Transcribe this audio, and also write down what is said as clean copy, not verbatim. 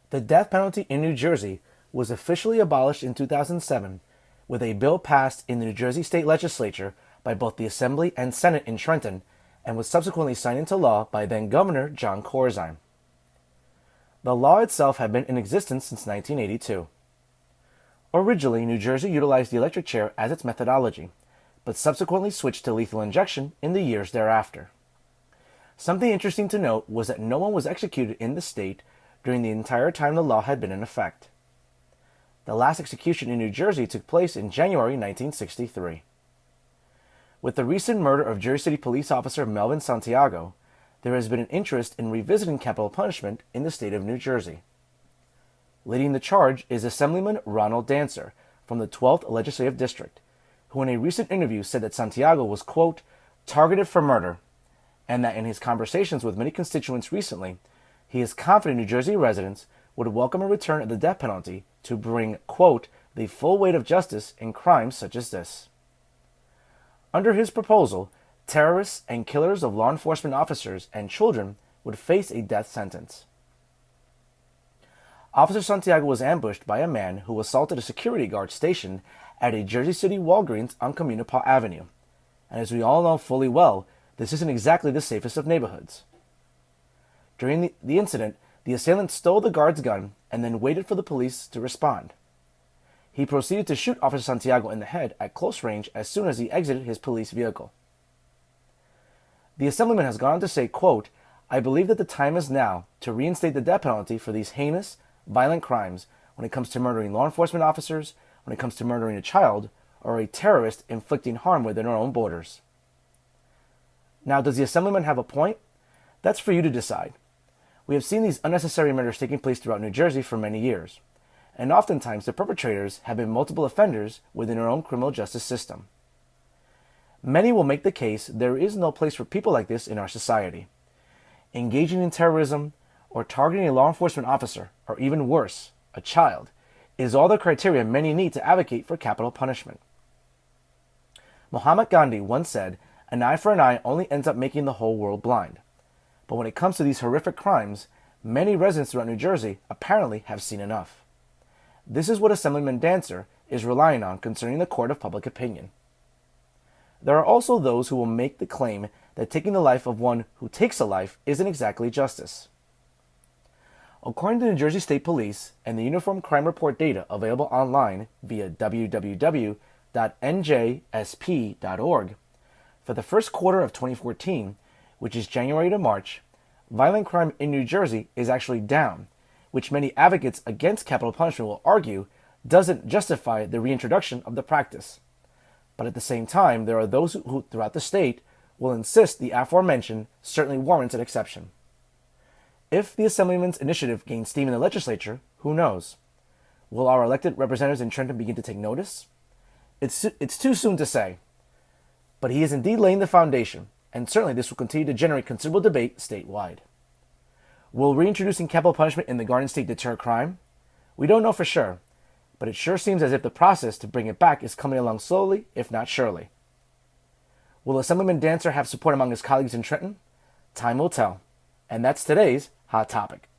The death penalty in New Jersey was officially abolished in 2007 with a bill passed in the New Jersey State Legislature by both the Assembly and Senate in Trenton and was subsequently signed into law by then Governor John Corzine. The law itself had been in existence since 1982. Originally, New Jersey utilized the electric chair as its methodology, but subsequently switched to lethal injection in the years thereafter. Something interesting to note was that no one was executed in the state during the entire time the law had been in effect. The last execution in New Jersey took place in January 1963. With the recent murder of Jersey City police officer Melvin Santiago, there has been an interest in revisiting capital punishment in the state of New Jersey. Leading the charge is Assemblyman Ronald Dancer from the 12th Legislative District, who in a recent interview said that Santiago was, quote, targeted for murder, and that in his conversations with many constituents recently, he is confident New Jersey residents would welcome a return of the death penalty to bring, quote, the full weight of justice in crimes such as this. Under his proposal, terrorists and killers of law enforcement officers and children would face a death sentence. Officer Santiago was ambushed by a man who assaulted a security guard stationed at a Jersey City Walgreens on Communipaw Avenue. And as we all know fully well, this isn't exactly the safest of neighborhoods. During the incident, the assailant stole the guard's gun and then waited for the police to respond. He proceeded to shoot Officer Santiago in the head at close range as soon as he exited his police vehicle. The Assemblyman has gone on to say, quote, I believe that the time is now to reinstate the death penalty for these heinous, violent crimes when it comes to murdering law enforcement officers, when it comes to murdering a child, or a terrorist inflicting harm within our own borders. Now, does the Assemblyman have a point? That's for you to decide. We have seen these unnecessary murders taking place throughout New Jersey for many years, and oftentimes the perpetrators have been multiple offenders within our own criminal justice system. Many will make the case there is no place for people like this in our society. Engaging in terrorism or targeting a law enforcement officer, or even worse, a child, is all the criteria many need to advocate for capital punishment. Mahatma Gandhi once said, an eye for an eye only ends up making the whole world blind. But when it comes to these horrific crimes, many residents throughout New Jersey apparently have seen enough. This is what Assemblyman Dancer is relying on concerning the court of public opinion. There are also those who will make the claim that taking the life of one who takes a life isn't exactly justice. According to New Jersey State Police and the Uniform Crime Report data available online via www.njsp.org, for the first quarter of 2014, which is January to March, violent crime in New Jersey is actually down, which many advocates against capital punishment will argue doesn't justify the reintroduction of the practice. But at the same time, there are those who throughout the state will insist the aforementioned certainly warrants an exception. If the Assemblyman's initiative gains steam in the legislature, who knows? Will our elected representatives in Trenton begin to take notice? It's too soon to say. But he is indeed laying the foundation, and certainly this will continue to generate considerable debate statewide. Will reintroducing capital punishment in the Garden State deter crime? We don't know for sure, but it sure seems as if the process to bring it back is coming along slowly, if not surely. Will Assemblyman Dancer have support among his colleagues in Trenton? Time will tell. And that's today's Hot Topic.